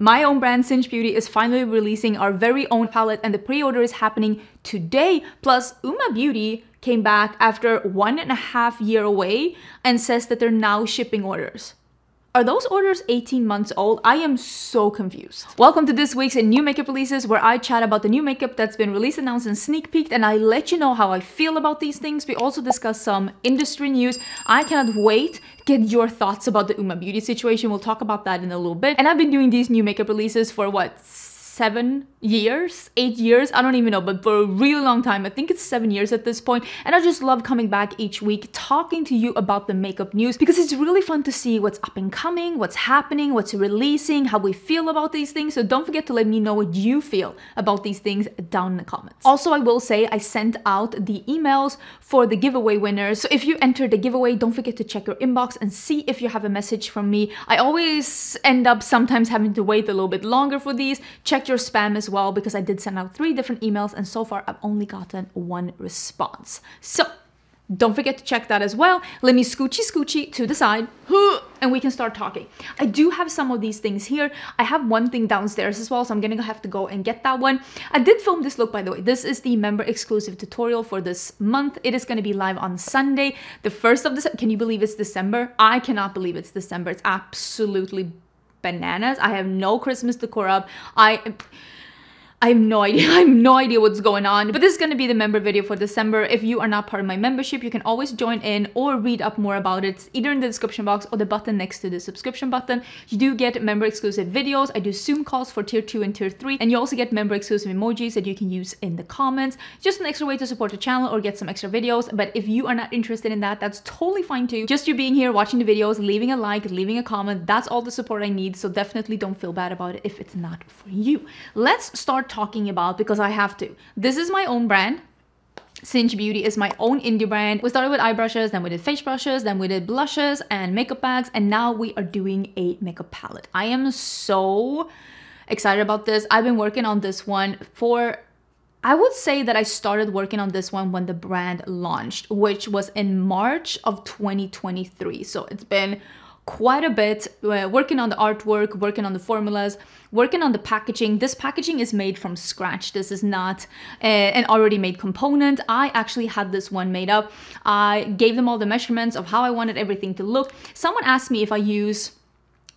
My own brand, Singe Beauty, is finally releasing our very own palette, and the pre-order is happening today. Plus, UOMA Beauty came back after 1.5 years away and says that they're now shipping orders. Are those orders 18 months old? I am so confused. Welcome to this week's new makeup releases, where I chat about the new makeup that's been released, announced, and sneak peeked, and I let you know how I feel about these things. We also discuss some industry news. I cannot wait to get your thoughts about the UOMA Beauty situation. We'll talk about that in a little bit. And I've been doing these new makeup releases for what? 7 years, 8 years, I don't even know, but for a really long time. I think it's 7 years at this point, and I just love coming back each week talking to you about the makeup news, because it's really fun to see what's up and coming, what's happening, what's releasing, how we feel about these things. So don't forget to let me know what you feel about these things down in the comments. Also, I will say I sent out the emails for the giveaway winners, so if you entered the giveaway, don't forget to check your inbox and see if you have a message from me. I always end up sometimes having to wait a little bit longer for these. Check your spam as well, because I did send out 3 different emails, and so far I've only gotten 1 response. So don't forget to check that as well. Let me scoochie to the side and we can start talking. I do have some of these things here. I have one thing downstairs as well, so I'm gonna have to go and get that one. I did film this look, by the way. This is the member exclusive tutorial for this month. It is gonna be live on Sunday, the 1st of December. Can you believe it's December? I cannot believe it's December. It's absolutely bananas. I have no Christmas decor up. I have no idea. I have no idea what's going on. But this is going to be the member video for December. If you are not part of my membership, you can always join in or read up more about it. It's either in the description box or the button next to the subscription button. You do get member exclusive videos. I do Zoom calls for tier 2 and tier 3. And you also get member exclusive emojis that you can use in the comments. Just an extra way to support the channel or get some extra videos. But if you are not interested in that, that's totally fine too. Just you being here, watching the videos, leaving a like, leaving a comment, that's all the support I need. So definitely don't feel bad about it if it's not for you. Let's start talking about, because I have to. This is my own brand. Singe Beauty is my own indie brand. We started with eye brushes, then we did face brushes, then we did blushes and makeup bags, and now we are doing a makeup palette. I am so excited about this. I've been working on this one for, I would say that I started working on this one when the brand launched, which was in March of 2023. So it's been quite a bit, working on the artwork, working on the formulas, working on the packaging. This packaging is made from scratch. This is not an already made component. I actually had this one made up. I gave them all the measurements of how I wanted everything to look. Someone asked me if I use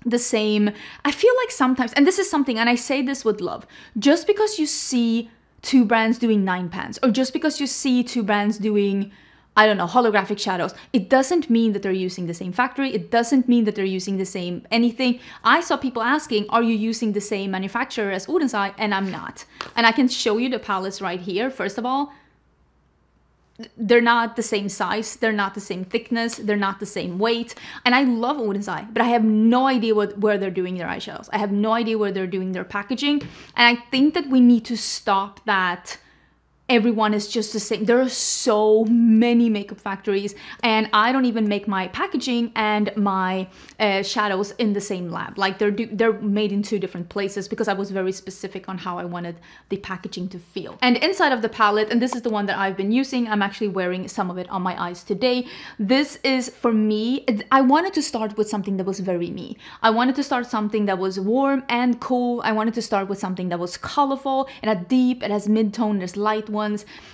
the same. I feel like sometimes, and this is something, and I say this with love, just because you see 2 brands doing 9 pans, or just because you see 2 brands doing, I don't know, holographic shadows, it doesn't mean that they're using the same factory. It doesn't mean that they're using the same anything. I saw people asking, are you using the same manufacturer as Odensai? And I'm not. And I can show you the palettes right here. First of all, they're not the same size, they're not the same thickness, they're not the same weight. And I love Odensai, but I have no idea where they're doing their eyeshadows. I have no idea where they're doing their packaging. And I think that we need to stop that everyone is just the same. There are so many makeup factories, and I don't even make my packaging and my shadows in the same lab. Like they're made in 2 different places, because I was very specific on how I wanted the packaging to feel. And inside of the palette, and this is the one that I've been using, I'm actually wearing some of it on my eyes today. This is, for me, I wanted to start with something that was very me. I wanted to start something that was warm and cool. I wanted to start with something that was colorful. It had deep, it has mid-tone, there's light ones.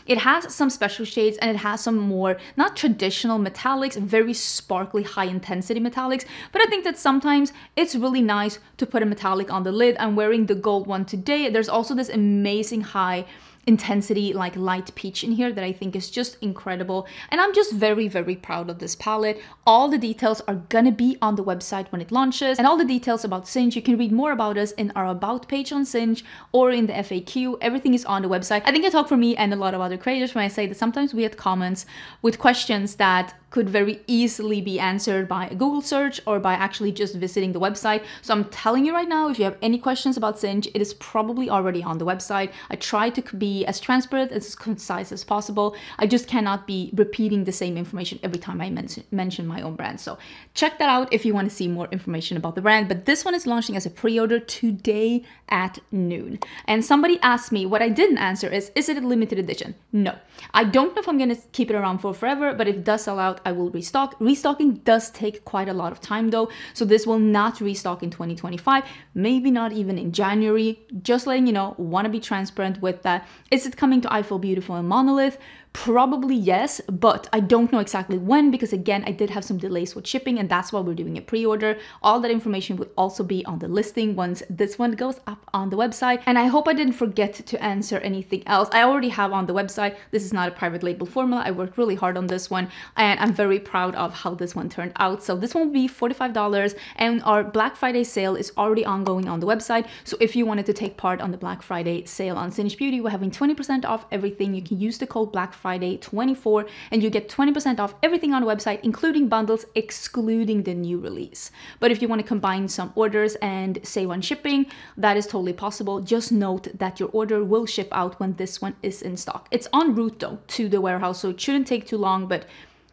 It has some special shades, and it has some more, not traditional metallics, very sparkly, high intensity metallics. But I think that sometimes it's really nice to put a metallic on the lid. I'm wearing the gold one today. There's also this amazing high intensity, like light peach in here, that I think is just incredible. And I'm just very, very proud of this palette. All the details are gonna be on the website when it launches, and all the details about Singe, you can read more about us in our about page on Singe or in the FAQ. Everything is on the website. I think I talk for me and a lot of other creators when I say that sometimes we get comments with questions that could very easily be answered by a Google search or by actually just visiting the website. So I'm telling you right now, if you have any questions about Singe, it is probably already on the website. I try to be as transparent, as concise as possible. I just cannot be repeating the same information every time I mention my own brand. So check that out if you want to see more information about the brand. But this one is launching as a pre-order today at noon. And somebody asked me, what I didn't answer is it a limited edition? No. I don't know if I'm going to keep it around for forever, but if it does sell out, I will restock. Restocking does take quite a lot of time though, so this will not restock in 2025, maybe not even in January. Just letting you know, want to be transparent with that. Is it coming to I Feel Beautiful and Monolith? Probably yes, but I don't know exactly when, because again, I did have some delays with shipping, and that's why we're doing a pre-order. All that information will also be on the listing once this one goes up on the website. And I hope I didn't forget to answer anything else. I already have on the website, this is not a private label formula. I worked really hard on this one, and I'm very proud of how this one turned out. So this one will be $45, and our Black Friday sale is already ongoing on the website. So if you wanted to take part on the Black Friday sale on Singe Beauty, we're having 20% off everything. You can use the code Black Friday 24 and you get 20% off everything on the website, including bundles, excluding the new release. But if you want to combine some orders and save on shipping, that is totally possible. Just note that your order will ship out when this one is in stock. It's en route though to the warehouse, so it shouldn't take too long, but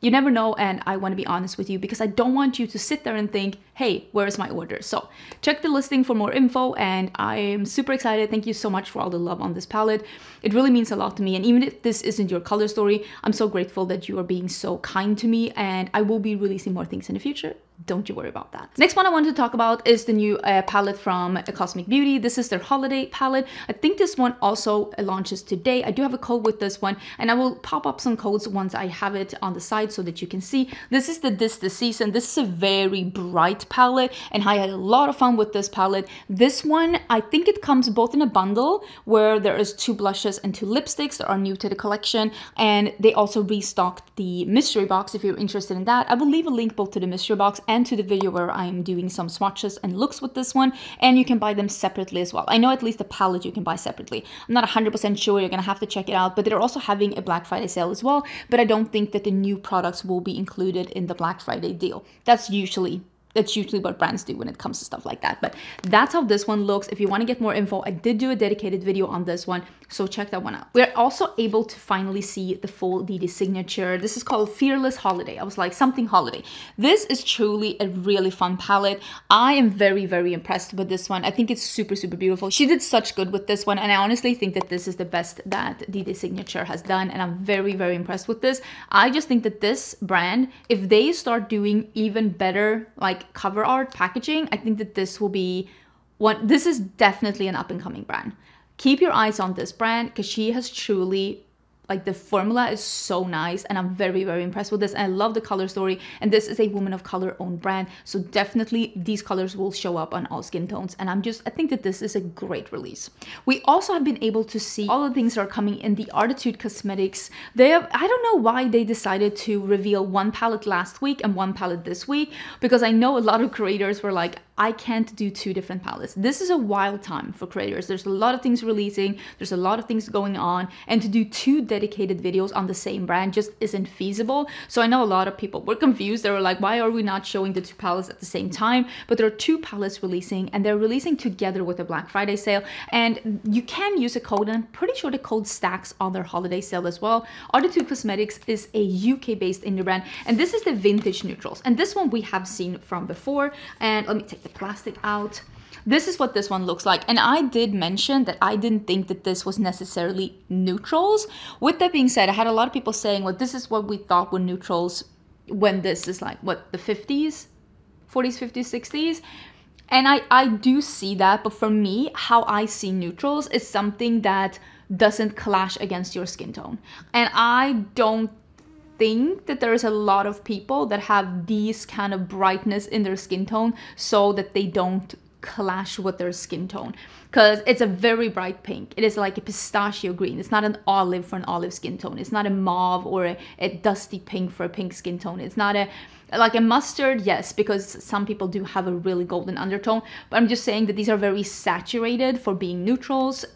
you never know, and I want to be honest with you because I don't want you to sit there and think, hey, where is my order? So check the listing for more info, and I am super excited. Thank you so much for all the love on this palette. It really means a lot to me, and even if this isn't your color story, I'm so grateful that you are being so kind to me, and I will be releasing more things in the future. Don't you worry about that. Next one I wanted to talk about is the new palette from Cosmic Beauty. This is their holiday palette. I think this one also launches today. I do have a code with this one, and I will pop up some codes once I have it on the side so that you can see. This is the This Season. This is a very bright palette, and I had a lot of fun with this palette. This one, I think it comes both in a bundle where there is 2 blushes and 2 lipsticks that are new to the collection, and they also restocked the mystery box if you're interested in that. I will leave a link both to the mystery box and to the video where I'm doing some swatches and looks with this one, and you can buy them separately as well. I know at least the palette you can buy separately. I'm not 100% sure, you're gonna have to check it out, but they're also having a Black Friday sale as well, but I don't think that the new products will be included in the Black Friday deal. That's usually what brands do when it comes to stuff like that. But that's how this one looks. If you want to get more info, I did do a dedicated video on this one, so check that one out. We're also able to finally see the full DeDe signature. This is called Fearless Holiday. I was like, something holiday. This is truly a really fun palette. I am very, very impressed with this one. I think it's super, super beautiful. She did such good with this one, and I honestly think that this is the best that DeDe signature has done, and I'm very, very impressed with this. I just think that this brand, if they start doing even better, like cover art packaging, I think that this will be one. This is definitely an up and coming brand. Keep your eyes on this brand because she has truly, like, the formula is so nice, and I'm very, very impressed with this. And I love the color story, and this is a woman of color owned brand, so definitely these colors will show up on all skin tones, and I think that this is a great release. We also have been able to see all the things that are coming in the Arttitude cosmetics. I don't know why they decided to reveal one palette last week and one palette this week, because I know a lot of creators were like, I can't do 2 different palettes. This is a wild time for creators. There's a lot of things releasing, there's a lot of things going on, and to do 2 dedicated videos on the same brand just isn't feasible. So I know a lot of people were confused. They were like, why are we not showing the 2 palettes at the same time? But there are 2 palettes releasing, and they're releasing together with the Black Friday sale, and you can use a code, and I'm pretty sure the code stacks on their holiday sale as well. Arttitude Cosmetics is a UK based indie brand, and this is the vintage neutrals, and this one we have seen from before. And let me take the plastic out. This is what this one looks like, and I did mention that I didn't think that this was necessarily neutrals. With that being said, I had a lot of people saying, well, this is what we thought were neutrals, when this is like, what, the 50s, 40s, 50s, 60s. And I do see that, but for me, how I see neutrals is something that doesn't clash against your skin tone. And I don't think that there's a lot of people that have these kind of brightness in their skin tone so that they don't clash with their skin tone, because it's a very bright pink. It is like a pistachio green. It's not an olive for an olive skin tone. It's not a mauve or a dusty pink for a pink skin tone. It's not like a mustard, yes, because some people do have a really golden undertone, but I'm just saying that these are very saturated for being neutrals,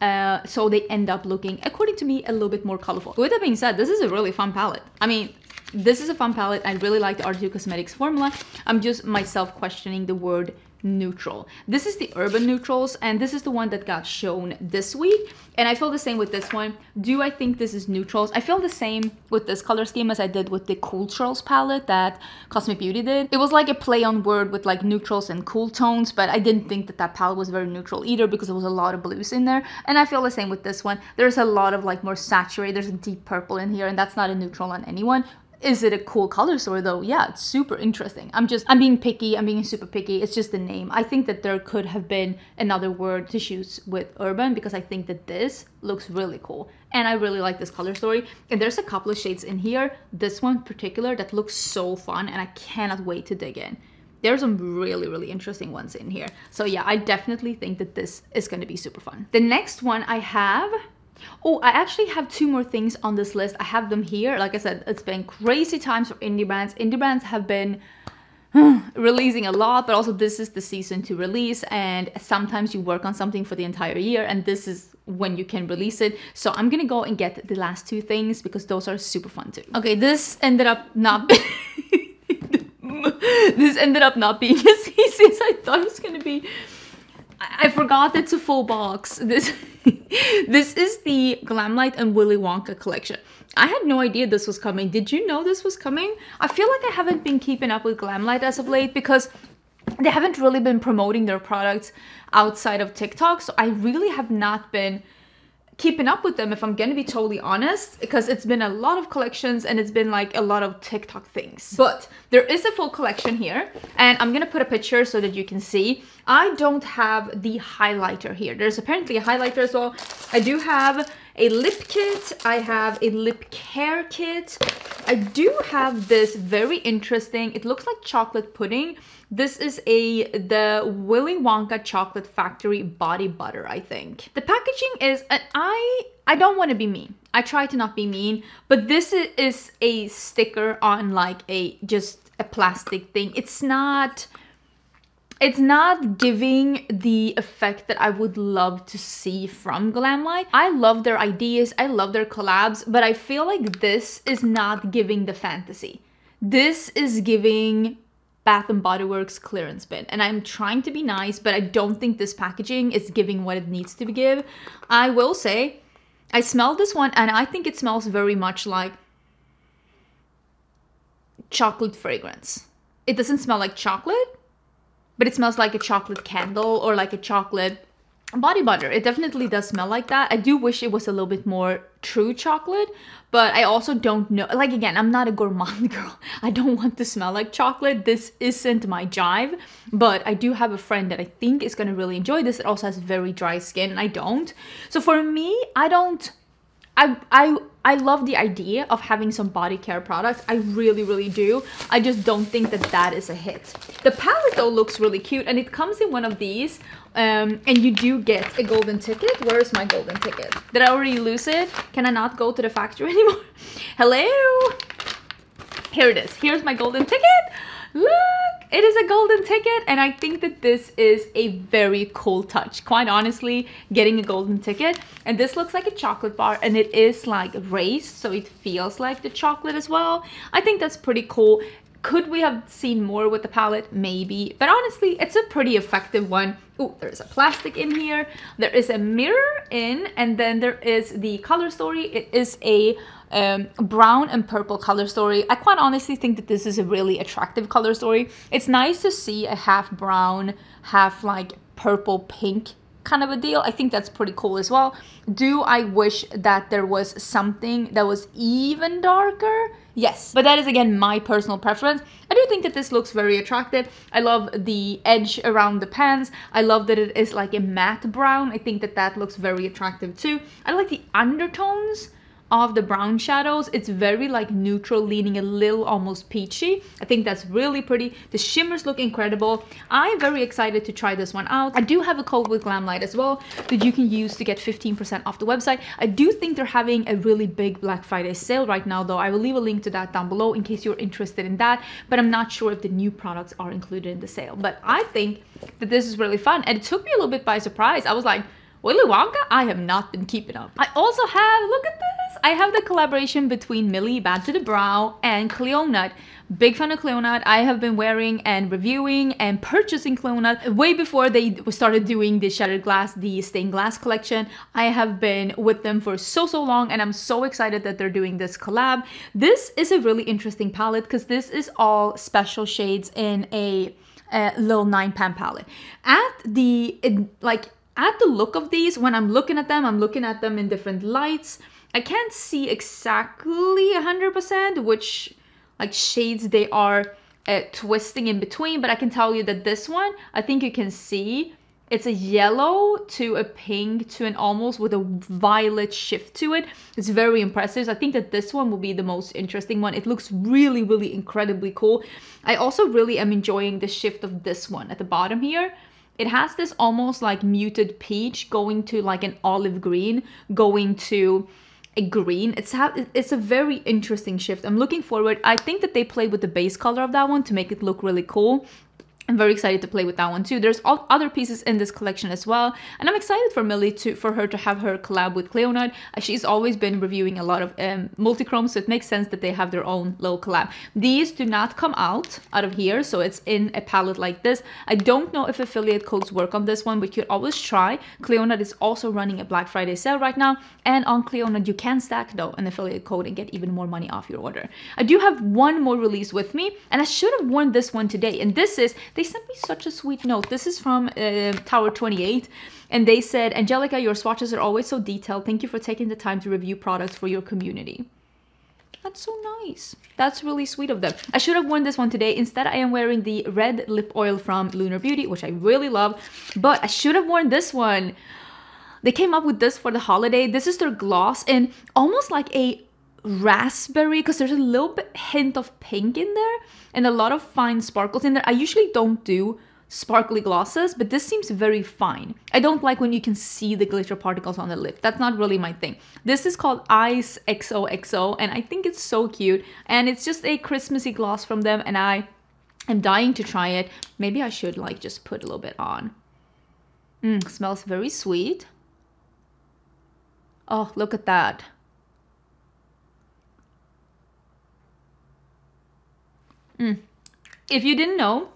so they end up looking, according to me, a little bit more colorful. With that being said, this is a really fun palette. I mean, this is a fun palette. I really like the Arttitude Cosmetics formula. I'm just myself questioning the word neutral. This is the Urban Neutrals, and this is the one that got shown this week, and I feel the same with this one. Do I think this is neutrals? I feel the same with this color scheme as I did with the Cool Trolls palette that Cosmic Beauty did. It was like a play on word with like neutrals and cool tones, but I didn't think that that palette was very neutral either, because there was a lot of blues in there. And I feel the same with this one. There's a lot of like more saturated, there's a deep purple in here, and that's not a neutral on anyone. is it a cool color story though? Yeah, it's super interesting. I'm being picky. I'm being super picky. It's just the name. I think that there could have been another word to choose with urban, because I think that this looks really cool. And I really like this color story. And there's a couple of shades in here, this one in particular, that looks so fun, and I cannot wait to dig in. There's some really, really interesting ones in here. So yeah, I definitely think that this is going to be super fun. The next one I have... Oh, I actually have 2 more things on this list. I have them here. Like I said, it's been crazy times for indie brands. Indie brands have been releasing a lot, but also this is the season to release, and sometimes you work on something for the entire year, and this is when you can release it. So I'm gonna go and get the last 2 things because those are super fun too. Okay, this ended up not this ended up not being as easy as I thought it was gonna be. I forgot it's a full box. This is the Glamlite and Willy Wonka collection. I had no idea this was coming. Did you know this was coming? I feel like I haven't been keeping up with Glamlite as of late because they haven't really been promoting their products outside of TikTok. So I really have not been keeping up with them, if I'm gonna be totally honest, because it's been a lot of collections and it's been like a lot of TikTok things. But there is a full collection here, and I'm gonna put a picture so that you can see. I don't have the highlighter here. There's apparently a highlighter as well. I do have a lip kit. I have a lip care kit. I do have this very interesting, it looks like chocolate pudding. This is the Willy Wonka Chocolate Factory body butter, I think. The packaging is, I don't want to be mean. I try to not be mean, but this is a sticker on like just a plastic thing. It's not giving the effect that I would love to see from Glamlite. I love their ideas, I love their collabs, but I feel like this is not giving the fantasy. This is giving Bath & Body Works clearance bin, and I'm trying to be nice, but I don't think this packaging is giving what it needs to give. I will say, I smelled this one, and I think it smells very much like chocolate fragrance. It doesn't smell like chocolate, but it smells like a chocolate candle or like a chocolate body butter. It definitely does smell like that. I do wish it was a little bit more true chocolate, but I also don't know. Like, again, I'm not a gourmand girl. I don't want to smell like chocolate. This isn't my jive, but I do have a friend that I think is going to really enjoy this. It also has very dry skin, and I don't. So for me, I love the idea of having some body care products. I really, really do. I just don't think that that is a hit. The palette though looks really cute, and it comes in one of these, and you do get a golden ticket. Where is my golden ticket? Did I already lose it? Can I not go to the factory anymore? Hello? Here it is. Here's my golden ticket. Look, it is a golden ticket, and I think that this is a very cool touch. Quite honestly, getting a golden ticket, and this looks like a chocolate bar, and it is like raised, so it feels like the chocolate as well. I think that's pretty cool. Could we have seen more with the palette? Maybe, but honestly, it's a pretty effective one. Oh, there's a plastic in here. There is a mirror in, and then there is the color story. It is a brown and purple color story. I quite honestly think that this is a really attractive color story. It's nice to see a half brown, half like purple pink kind of a deal. I think that's pretty cool as well. Do I wish that there was something that was even darker? Yes, but that is again my personal preference. I do think that this looks very attractive. I love the edge around the pants. I love that it is like a matte brown. I think that that looks very attractive too. I like the undertones of the brown shadows. It's very like neutral, leaning a little almost peachy. I think that's really pretty. The shimmers look incredible. I'm very excited to try this one out. I do have a code with Glamlite as well that you can use to get 15% off the website. I do think they're having a really big Black Friday sale right now though. I will leave a link to that down below in case you're interested in that, but I'm not sure if the new products are included in the sale. But I think that this is really fun, and it took me a little bit by surprise. I was like, Willy Wonka? I have not been keeping up. I also have, look at this, I have the collaboration between Millie, Bad to the Brow, and Clionadh. Big fan of Clionadh. I have been wearing and reviewing and purchasing Clionadh way before they started doing the shattered glass, the stained glass collection. I have been with them for so long, and I'm so excited that they're doing this collab. This is a really interesting palette because this is all special shades in a little 9-pan palette. At the look of these, when I'm looking at them in different lights. I can't see exactly 100% which like shades they are twisting in between. But I can tell you that this one, I think you can see, it's a yellow to a pink to an almost with a violet shift to it. It's very impressive. So I think that this one will be the most interesting one. It looks really, really incredibly cool. I also really am enjoying the shift of this one at the bottom here. It has this almost like muted peach going to like an olive green, going to a green. It's a very interesting shift. I'm looking forward. I think that they played with the base color of that one to make it look really cool. I'm very excited to play with that one too. There's other pieces in this collection as well. And I'm excited for Millie for her to have her collab with Clionadh. She's always been reviewing a lot of Multichrome, so it makes sense that they have their own little collab. These do not come out of here, so it's in a palette like this. I don't know if affiliate codes work on this one, but you could always try. Clionadh is also running a Black Friday sale right now. And on Clionadh, you can stack though an affiliate code and get even more money off your order. I do have one more release with me, and I should have worn this one today. And this is... They sent me such a sweet note. This is from Tower 28, and they said, Angelica, your swatches are always so detailed. Thank you for taking the time to review products for your community. That's so nice. That's really sweet of them. I should have worn this one today. Instead, I am wearing the red lip oil from Lunar Beauty, which I really love, but I should have worn this one. They came up with this for the holiday. This is their gloss, and almost like a raspberry, because there's a little bit hint of pink in there and a lot of fine sparkles in there. I usually don't do sparkly glosses, but this seems very fine. I don't like when you can see the glitter particles on the lip. That's not really my thing. This is called Ice XOXO, and I think it's so cute, and it's just a Christmassy gloss from them, and I am dying to try it. Maybe I should like just put a little bit on. Smells very sweet. Oh, look at that. If you didn't know,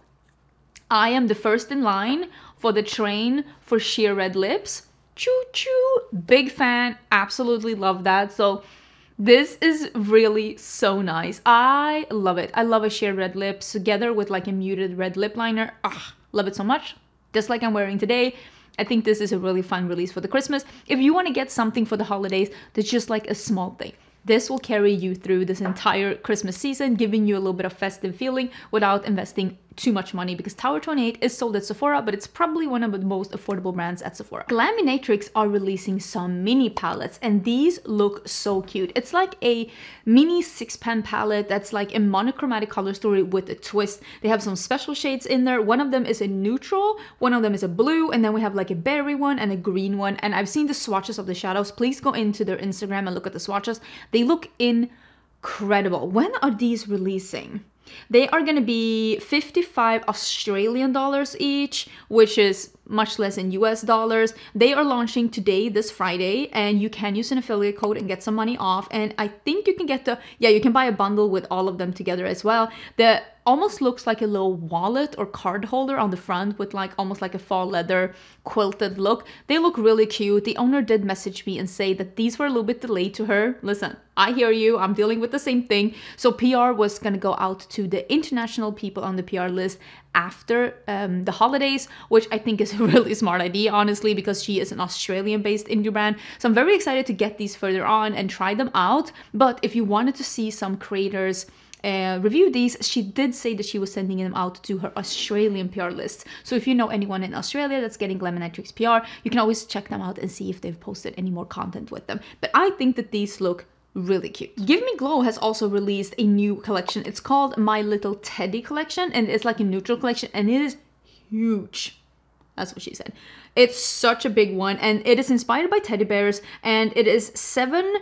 I am the first in line for the train for sheer red lips. Choo choo! Big fan. Absolutely love that. So this is really so nice. I love it. I love a sheer red lips together with like a muted red lip liner. Love it so much. Just like I'm wearing today. I think this is a really fun release for the Christmas. If you want to get something for the holidays that's just like a small thing, this will carry you through this entire Christmas season, giving you a little bit of festive feeling without investing too much money, because Tower 28 is sold at Sephora, but it's probably one of the most affordable brands at Sephora. Glaminatrix are releasing some mini palettes, and these look so cute. It's like a mini 6-pan palette that's like a monochromatic color story with a twist. They have some special shades in there. One of them is a neutral, one of them is a blue, and then we have like a berry one and a green one. And I've seen the swatches of the shadows. Please go into their Instagram and look at the swatches. They look incredible. When are these releasing? They are going to be 55 Australian dollars each, which is much less in US dollars. They are launching today, this Friday, and you can use an affiliate code and get some money off. And I think you can get you can buy a bundle with all of them together as well. The almost looks like a little wallet or card holder on the front with like almost like a faux leather quilted look. They look really cute. The owner did message me and say that these were a little bit delayed to her. Listen, I hear you. I'm dealing with the same thing. So PR was going to go out to the international people on the PR list after the holidays, which I think is a really smart idea, honestly, because she is an Australian-based indie brand. So I'm very excited to get these further on and try them out. But if you wanted to see some creators review these, she did say that she was sending them out to her Australian PR list. So if you know anyone in Australia that's getting Glaminatrix PR, you can always check them out and see if they've posted any more content with them. But I think that these look really cute. Give Me Glow has also released a new collection. It's called My Little Teddy collection, and it's like a neutral collection, and it is huge. That's what she said. It's such a big one, and it is inspired by teddy bears, and it is 7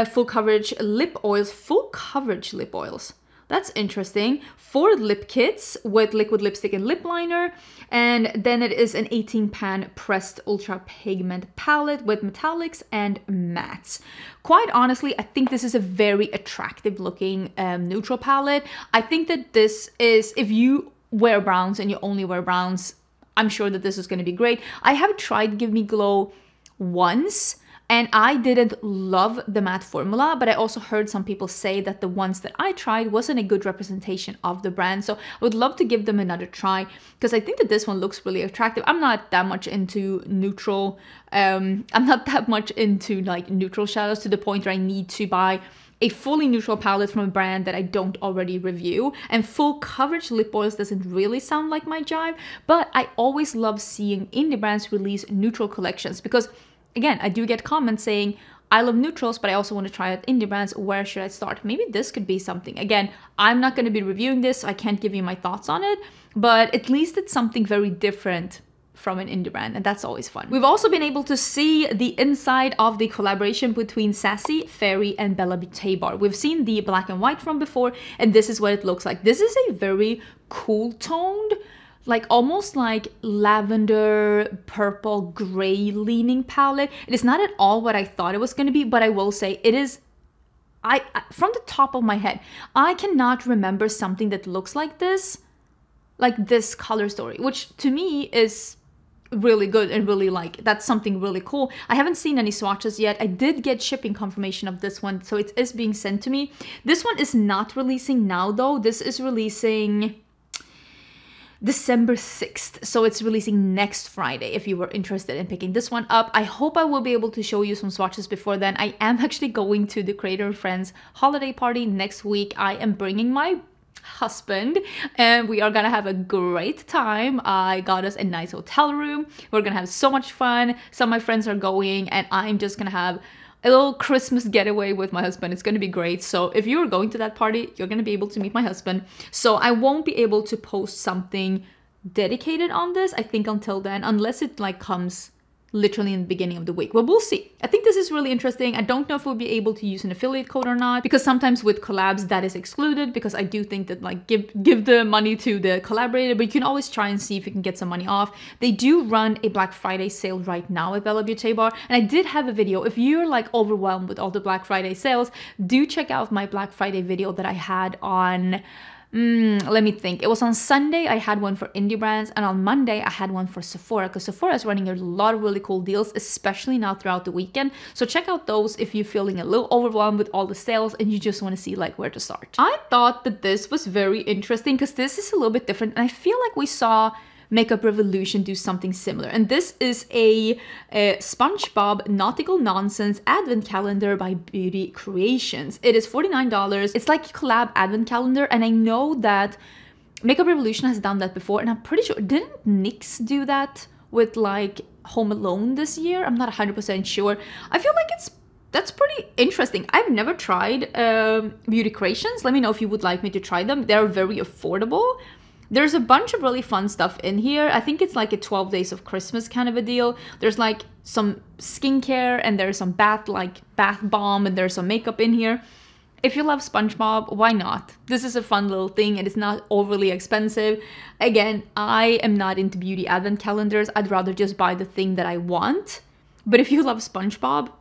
full coverage lip oils. Full coverage lip oils. That's interesting. 4 lip kits with liquid lipstick and lip liner. And then it is an 18-pan pressed ultra pigment palette with metallics and mattes. Quite honestly, I think this is a very attractive looking neutral palette. I think that this is, if you wear browns and you only wear browns, I'm sure that this is going to be great. I have tried Give Me Glow once, and I didn't love the matte formula, but I also heard some people say that the ones that I tried wasn't a good representation of the brand. So I would love to give them another try, because I think that this one looks really attractive. I'm not that much into neutral. I'm not that much into like neutral shadows to the point where I need to buy a fully neutral palette from a brand that I don't already review. And full coverage lip oils doesn't really sound like my jive, but I always love seeing indie brands release neutral collections because, again, I do get comments saying, I love neutrals, but I also want to try out indie brands. Where should I start? Maybe this could be something. Again, I'm not going to be reviewing this, so I can't give you my thoughts on it, but at least it's something very different from an indie brand, and that's always fun. We've also been able to see the inside of the collaboration between Sassyfairie and Bella Beauté bar. We've seen the black and white from before, and this is what it looks like. This is a very cool toned, like almost like lavender, purple, gray leaning palette. It is not at all what I thought it was going to be, but I will say it is, from the top of my head, I cannot remember something that looks like this color story, which to me is really good and really like, that's something really cool. I haven't seen any swatches yet. I did get shipping confirmation of this one, so it is being sent to me. This one is not releasing now though. This is releasing December 6th, so it's releasing next Friday if you were interested in picking this one up. I hope I will be able to show you some swatches before then. I am actually going to the Creator Friends holiday party next week. I am bringing my husband and we are gonna have a great time. I got us a nice hotel room. We're gonna have so much fun. Some of my friends are going and I'm just gonna have a little Christmas getaway with my husband. It's gonna be great. So if you're going to that party, you're gonna be able to meet my husband. So I won't be able to post something dedicated on this, I think, until then, unless it like comes literally in the beginning of the week. Well, we'll see. I think this is really interesting. I don't know if we'll be able to use an affiliate code or not, because sometimes with collabs that is excluded, because I do think that like give the money to the collaborator, but you can always try and see if you can get some money off. They do run a Black Friday sale right now at Bella Beauté bar, and I did have a video. If you're like overwhelmed with all the Black Friday sales, do check out my Black Friday video that I had on let me think. It was on Sunday, I had one for indie brands, and on Monday, I had one for Sephora, because Sephora is running a lot of really cool deals, especially now throughout the weekend. So check out those if you're feeling a little overwhelmed with all the sales and you just want to see like where to start. I thought that this was very interesting because this is a little bit different, and I feel like we saw Makeup Revolution do something similar. And this is a SpongeBob Nautical Nonsense Advent Calendar by Beauty Creations. It is $49. It's like a collab advent calendar, and I know that Makeup Revolution has done that before, and I'm pretty sure, didn't NYX do that with like Home Alone this year? I'm not 100% sure. I feel like that's pretty interesting. I've never tried Beauty Creations. Let me know if you would like me to try them. They're very affordable. There's a bunch of really fun stuff in here. I think it's like a 12 days of Christmas kind of a deal. There's like some skincare and there's some bath bomb, and there's some makeup in here. If you love SpongeBob, why not? This is a fun little thing and it's not overly expensive. Again, I am not into beauty advent calendars. I'd rather just buy the thing that I want. But if you love SpongeBob,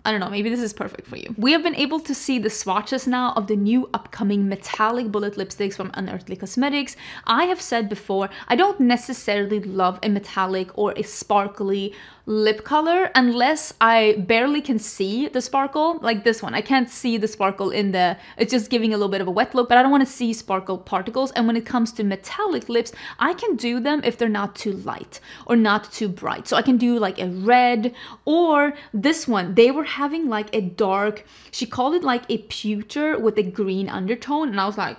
I don't know, maybe this is perfect for you. We have been able to see the swatches now of the new upcoming metallic bullet lipsticks from Unearthly Cosmetics. I have said before, I don't necessarily love a metallic or a sparkly lip color unless I barely can see the sparkle, like this one. I can't see the sparkle in the, it's just giving a little bit of a wet look, but I don't want to see sparkle particles. And when it comes to metallic lips, I can do them if they're not too light or not too bright. So I can do like a red, or this one, they were having like a dark, she called it like a pewter with a green undertone, and I was like,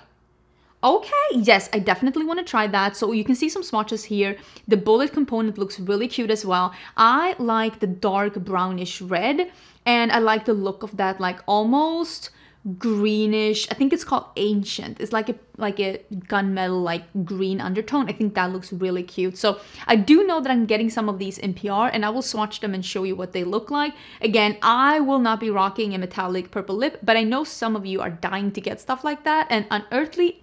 okay, yes, I definitely want to try that. So you can see some swatches here. The bullet component looks really cute as well. I like the dark brownish red, and I like the look of that like almost greenish, I think it's called Ancient. It's like a gunmetal like green undertone. I think that looks really cute. So I do know that I'm getting some of these in PR, and I will swatch them and show you what they look like. Again, I will not be rocking a metallic purple lip, but I know some of you are dying to get stuff like that, and Unearthly,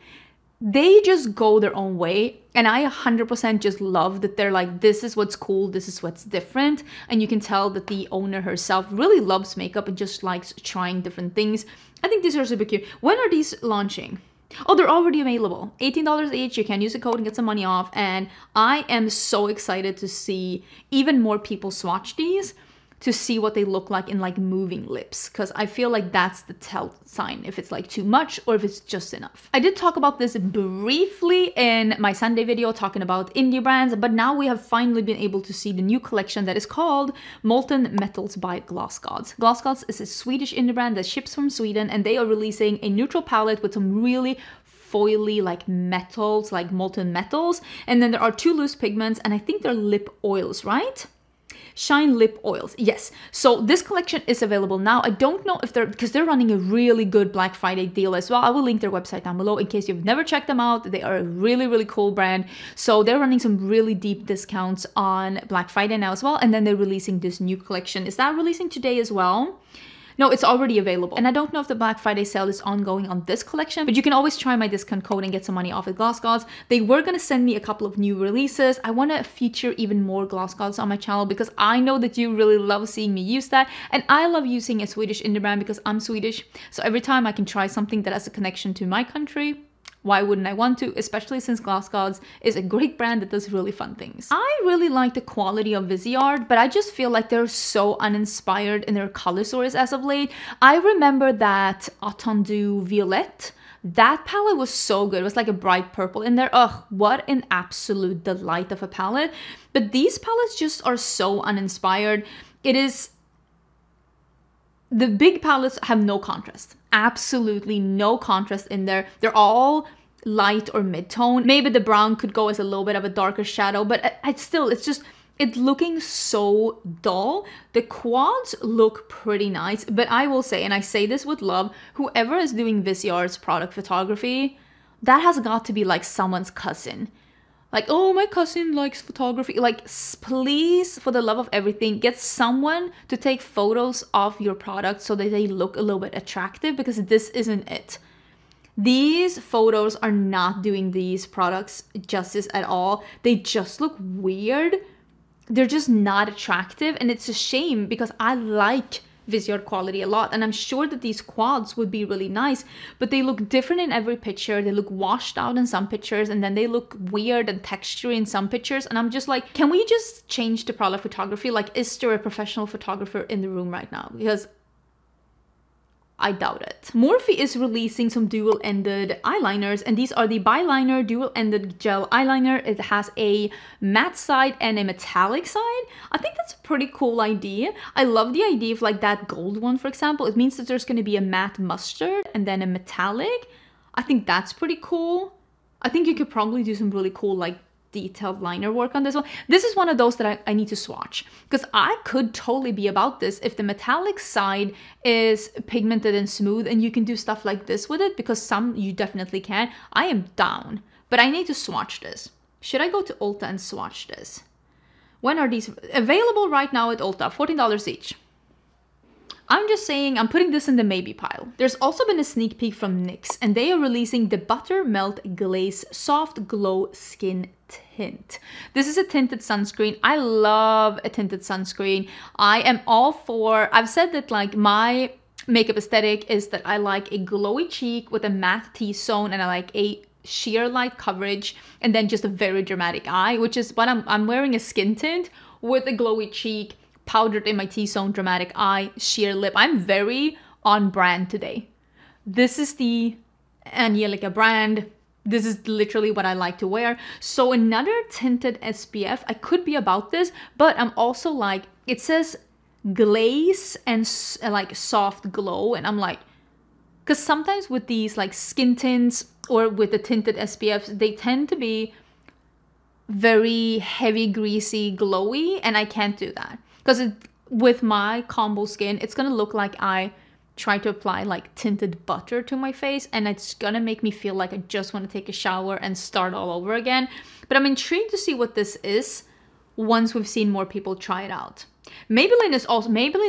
they just go their own way, and I 100% just love that they're like, this is what's cool, this is what's different, and you can tell that the owner herself really loves makeup and just likes trying different things. I think these are super cute. When are these launching? Oh, they're already available. $18 each. You can use the code and get some money off, and I am so excited to see even more people swatch these. to see what they look like in like moving lips, because I feel like that's the tell sign if it's like too much or if it's just enough. I did talk about this briefly in my Sunday video talking about indie brands, but now we have finally been able to see the new collection that is called Molten Metals by GlossGods. GlossGods is a Swedish indie brand that ships from Sweden, and they are releasing a neutral palette with some really foily like metals, like molten metals, and then there are 2 loose pigments, and I think they're lip oils, right? Shine lip oils, yes. So this collection is available now. I don't know if because they're running a really good Black Friday deal as well. I will link their website down below in case you've never checked them out. They are a really, really cool brand. So they're running some really deep discounts on Black Friday now as well. And then they're releasing this new collection. Is that releasing today as well? No, it's already available. And I don't know if the Black Friday sale is ongoing on this collection, but you can always try my discount code and get some money off at GlossGods. They were gonna send me a couple of new releases. I wanna feature even more GlossGods on my channel because I know that you really love seeing me use that. And I love using a Swedish indie brand because I'm Swedish. So every time I can try something that has a connection to my country, why wouldn't I want to? Especially since GlossGods is a great brand that does really fun things. I really like the quality of Viseart, but I just feel like they're so uninspired in their color stories as of late. I remember that Arttitude Violette, that palette was so good. It was like a bright purple in there. Ugh, what an absolute delight of a palette. But these palettes just are so uninspired. The big palettes have no contrast. Absolutely no contrast in there. They're all light or mid-tone. Maybe the brown could go as a little bit of a darker shadow, but it's looking so dull. The quads look pretty nice, but I will say, and I say this with love, whoever is doing Viseart's product photography, that has got to be like someone's cousin. Like, oh, my cousin likes photography. Like, please, for the love of everything, get someone to take photos of your product so that they look a little bit attractive, because this isn't it. These photos are not doing these products justice at all. They just look weird. They're just not attractive, and it's a shame because I like Viseart quality a lot, and I'm sure that these quads would be really nice, but they look different in every picture. They look washed out in some pictures, and then they look weird and textury in some pictures, and I'm just like, can we just change the product photography? Like, is there a professional photographer in the room right now? Because I doubt it. Morphe is releasing some dual-ended eyeliners, and these are the Biliner dual-ended gel eyeliner. It has a matte side and a metallic side. I think that's a pretty cool idea. I love the idea of like that gold one, for example. It means that there's going to be a matte mustard and then a metallic. I think that's pretty cool. I think you could probably do some really cool like detailed liner work on this one. This is one of those that I need to swatch, because I could totally be about this if the metallic side is pigmented and smooth and you can do stuff like this with it, because some you definitely can. I am down, but I need to swatch this. Should I go to Ulta and swatch this? When are these available? Right now at Ulta, $14 each. I'm just saying, I'm putting this in the maybe pile. There's also been a sneak peek from NYX, and they are releasing the Buttermelt Glaze Soft Glow Skin Tint. This is a tinted sunscreen. I love a tinted sunscreen. I am all for, I've said that like my makeup aesthetic is that I like a glowy cheek with a matte T-zone, and I like a sheer light coverage, and then just a very dramatic eye, which is what I'm wearing a skin tint with a glowy cheek, powdered in my T-zone, dramatic eye, sheer lip. I'm very on brand today. This is the Angelica brand. This is literally what I like to wear. So another tinted SPF. I could be about this, but I'm also like, it says glaze and like soft glow, and I'm like, because sometimes with these like skin tints or with the tinted SPFs, they tend to be very heavy, greasy, glowy, and I can't do that. Because with my combo skin, it's gonna look like I try to apply like tinted butter to my face, and it's gonna make me feel like I just want to take a shower and start all over again. But I'm intrigued to see what this is once we've seen more people try it out. Maybelline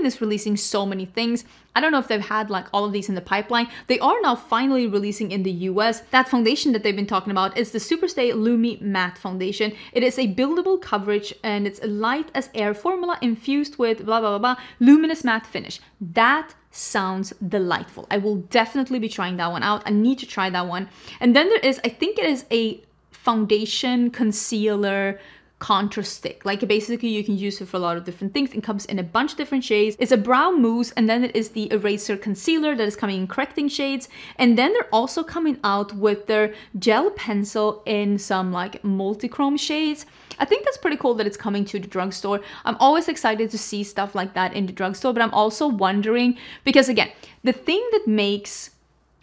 is releasing so many things. I don't know if they've had like all of these in the pipeline. They are now finally releasing in the US. That foundation that they've been talking about is the Superstay Lumi-Matte foundation. It is a buildable coverage, and it's a light as air formula infused with blah blah blah blah luminous matte finish. That sounds delightful. I will definitely be trying that one out. I need to try that one. And then there is, I think it is a foundation concealer contour stick. Like basically you can use it for a lot of different things. It comes in a bunch of different shades. It's a brown mousse, and then it is the eraser concealer that is coming in correcting shades. And then they're also coming out with their gel pencil in some like multichrome shades. I think that's pretty cool that it's coming to the drugstore. I'm always excited to see stuff like that in the drugstore, but I'm also wondering, because again, the thing that makes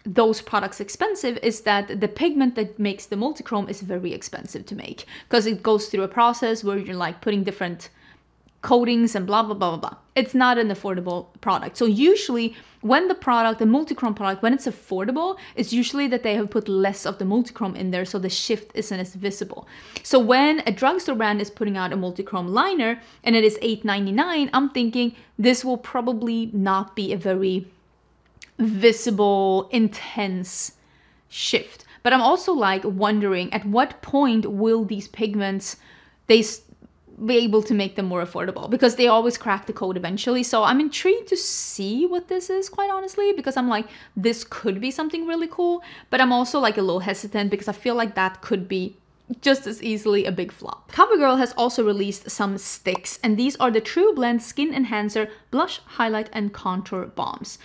those products expensive is that the pigment that makes the multichrome is very expensive to make, because it goes through a process where you're like putting different coatings and blah, blah, blah, blah, blah. It's not an affordable product. So usually when the multichrome product, when it's affordable, it's usually that they have put less of the multichrome in there, so the shift isn't as visible. So when a drugstore brand is putting out a multichrome liner and it is $8.99, I'm thinking this will probably not be a very visible, intense shift. But I'm also like wondering, at what point will these pigments, be able to make them more affordable, because they always crack the code eventually. So I'm intrigued to see what this is, quite honestly, because I'm like, this could be something really cool, but I'm also like a little hesitant because I feel like that could be just as easily a big flop. CoverGirl has also released some sticks, and these are the True Blend Skin Enhancer Blush, Highlight, and Contour Balms.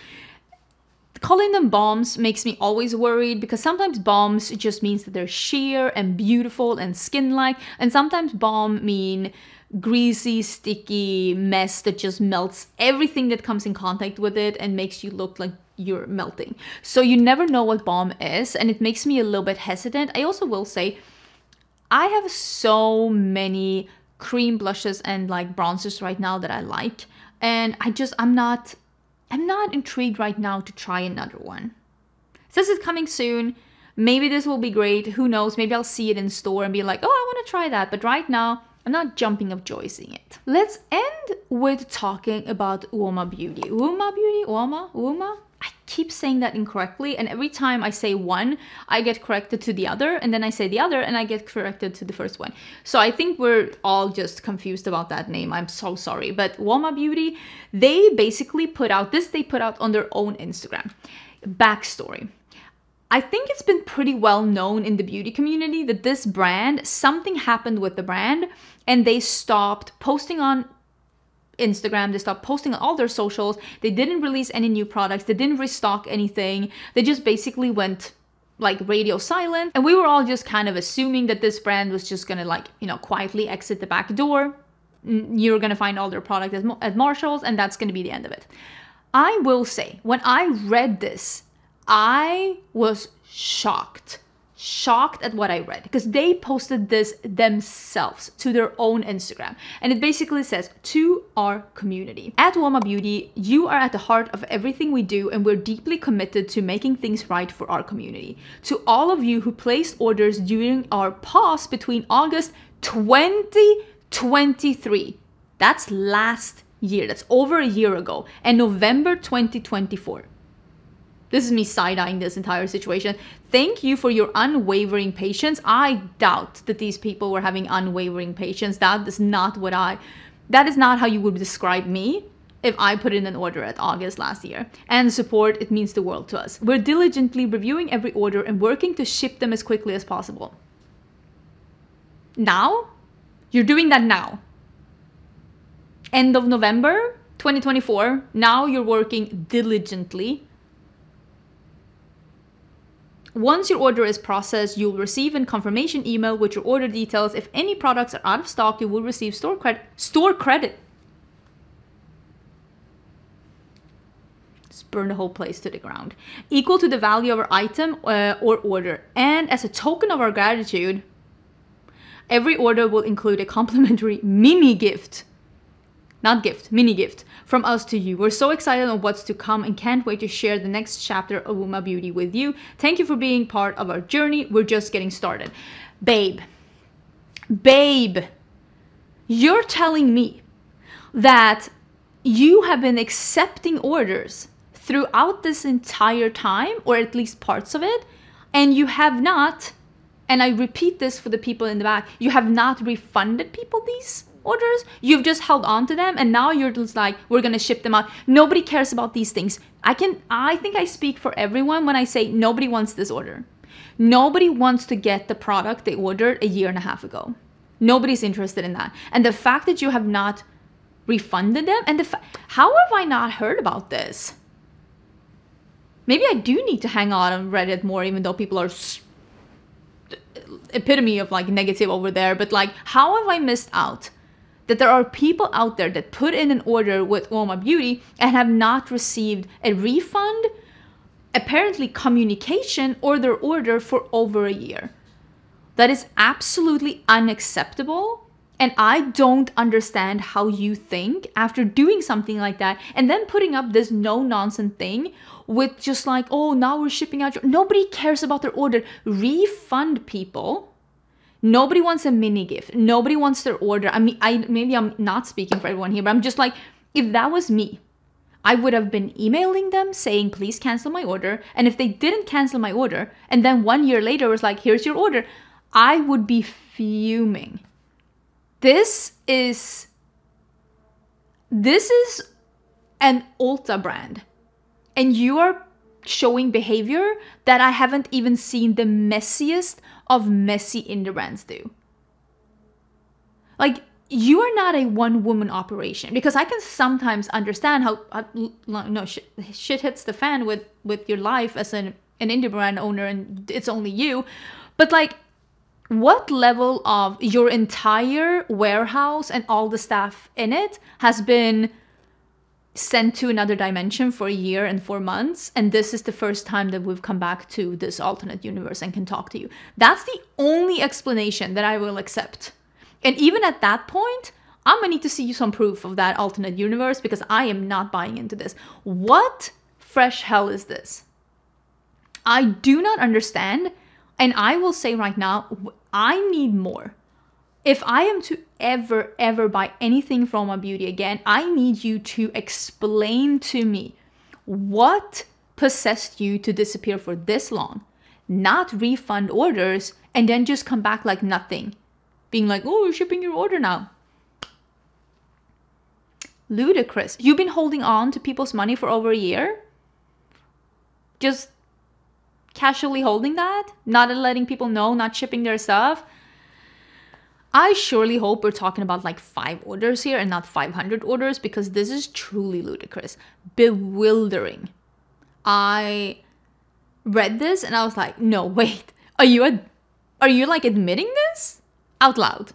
Calling them balms makes me always worried, because sometimes balms just means that they're sheer and beautiful and skin-like, and sometimes balm mean greasy, sticky mess that just melts everything that comes in contact with it and makes you look like you're melting. So you never know what balm is, and it makes me a little bit hesitant. I also will say, I have so many cream blushes and like bronzers right now that I like, and I'm not intrigued right now to try another one. It says it's coming soon. Maybe this will be great. Who knows? Maybe I'll see it in store and be like, oh, I want to try that. But right now, I'm not jumping of joy seeing it. Let's end with talking about UOMA Beauty. UOMA Beauty? UOMA? I keep saying that incorrectly, and every time I say one, I get corrected to the other, and then I say the other, and I get corrected to the first one. So I think we're all just confused about that name. I'm so sorry. But UOMA Beauty, they basically put out this, they put out on their own Instagram. Backstory. I think it's been pretty well known in the beauty community that this brand, something happened with the brand, and they stopped posting on Instagram, they stopped posting on all their socials, they didn't release any new products, they didn't restock anything, they just basically went like radio silent, and we were all just kind of assuming that this brand was just gonna like, you know, quietly exit the back door. You're gonna find all their products at Marshall's, and that's gonna be the end of it. I will say, when I read this, I was shocked at what I read, because they posted this themselves to their own Instagram, and it basically says, to our community. At UOMA Beauty, you are at the heart of everything we do, and we're deeply committed to making things right for our community. To all of you who placed orders during our pause between August 2023, that's last year, that's over a year ago, and November 2024. This is me side-eyeing this entire situation. Thank you for your unwavering patience. I doubt that these people were having unwavering patience. That is not how you would describe me if I put in an order at August last year. And support, it means the world to us. We're diligently reviewing every order and working to ship them as quickly as possible. Now? You're doing that now. End of November 2024. Now you're working diligently. Once your order is processed, you'll receive a confirmation email with your order details. If any products are out of stock, you will receive store credit. Just burn the whole place to the ground. Equal to the value of our item or order. And as a token of our gratitude, every order will include a complimentary mini gift. Not gift, mini gift from us to you. We're so excited on what's to come and can't wait to share the next chapter of UOMA Beauty with you. Thank you for being part of our journey. We're just getting started. Babe, you're telling me that you have been accepting orders throughout this entire time, or at least parts of it, and you have not, and I repeat this for the people in the back, you have not refunded people these orders. You've just held on to them, and now you're just like, we're gonna ship them out. Nobody cares about these things. I think I speak for everyone when I say nobody wants this order. Nobody wants to get the product they ordered a year and a half ago. Nobody's interested in that. And the fact that you have not refunded them, and how have I not heard about this? Maybe I do need to hang out on Reddit more, even though people are epitome of like negative over there. But like, how have I missed out that there are people out there that put in an order with UOMA Beauty and have not received a refund, apparently communication, or their order for over a year? That is absolutely unacceptable. And I don't understand how you think after doing something like that and then putting up this no-nonsense thing with just like, oh, now we're shipping out. Nobody cares about their order. Refund people. Nobody wants a mini gift. Nobody wants their order. I mean, maybe I'm not speaking for everyone here, but I'm just like, if that was me, I would have been emailing them saying, please cancel my order. And if they didn't cancel my order, and then 1 year later was like, here's your order, I would be fuming. This is an Ulta brand, and you are showing behavior that I haven't even seen the messiest of messy indie brands do. Like, you are not a one-woman operation, because I can sometimes understand how shit hits the fan with your life as an indie brand owner, and it's only you. But like, what level of your entire warehouse and all the staff in it has been sent to another dimension for a year and 4 months, and this is the first time that we've come back to this alternate universe and can talk to you? That's the only explanation that I will accept. And even at that point, I'm gonna need to see some proof of that alternate universe, because I am not buying into this. What fresh hell is this? I do not understand. And I will say right now, I need more. If I am to ever buy anything from UOMA Beauty again, I need you to explain to me what possessed you to disappear for this long, not refund orders and then just come back like nothing, being like, oh, you're shipping your order now. Ludicrous. You've been holding on to people's money for over a year? Just casually holding that, not letting people know, not shipping their stuff. I surely hope we're talking about like 5 orders here and not 500 orders, because this is truly ludicrous, bewildering. I read this and I was like, no, wait, are you like admitting this out loud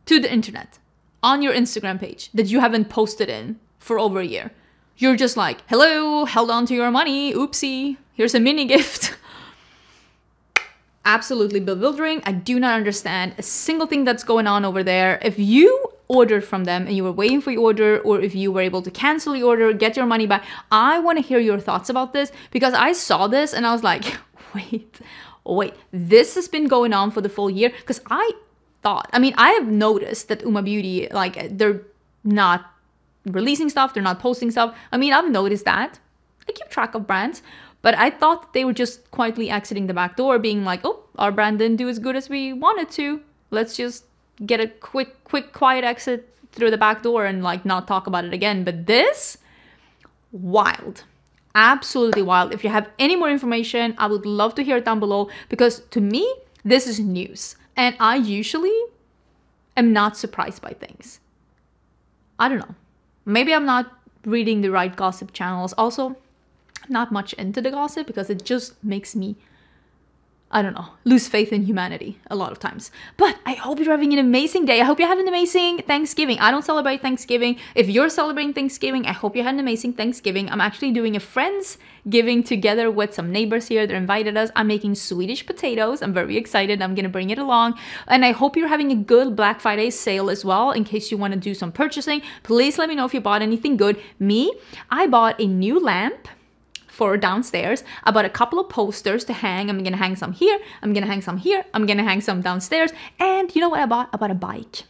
to the internet on your Instagram page that you haven't posted in for over a year? You're just like, hello, held on to your money, oopsie, here's a mini gift. Absolutely bewildering. I do not understand a single thing that's going on over there. If you ordered from them and you were waiting for your order, or if you were able to cancel your order, get your money back, I want to hear your thoughts about this, because I saw this and I was like, wait, this has been going on for the full year? Because I have noticed that UOMA Beauty, like, they're not releasing stuff, they're not posting stuff. I mean, I've noticed that. I keep track of brands. But I thought that they were just quietly exiting the back door, being like, oh, our brand didn't do as good as we wanted to. Let's just get a quick, quiet exit through the back door and like not talk about it again. But this, wild. Absolutely wild. If you have any more information, I would love to hear it down below, because to me, this is news. And I usually am not surprised by things. I don't know. Maybe I'm not reading the right gossip channels. Also, not much into the gossip, because it just makes me, I don't know, lose faith in humanity a lot of times. But I hope you're having an amazing day. I hope you had an amazing Thanksgiving. I don't celebrate Thanksgiving. If you're celebrating Thanksgiving, I hope you had an amazing Thanksgiving. I'm actually doing a Friendsgiving together with some neighbors here. They invited us. I'm making Swedish potatoes. I'm very excited. I'm gonna bring it along. And I hope you're having a good Black Friday sale as well, in case you want to do some purchasing. Please let me know if you bought anything good. Me, I bought a new lamp for downstairs. I bought a couple of posters to hang. I'm gonna hang some here, I'm gonna hang some here, I'm gonna hang some downstairs. And you know what I bought? I bought a bike.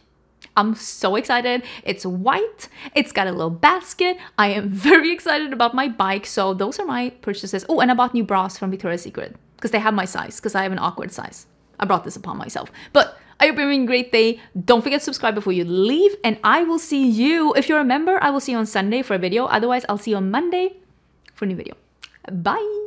I'm so excited. It's white, it's got a little basket. I am very excited about my bike. So those are my purchases. Oh, and I bought new bras from Victoria's Secret, because they have my size, because I have an awkward size. I brought this upon myself. But I hope you're having a great day. Don't forget to subscribe before you leave, and I will see you, if you're a member, I will see you on Sunday for a video. Otherwise, I'll see you on Monday for a new video. Bye!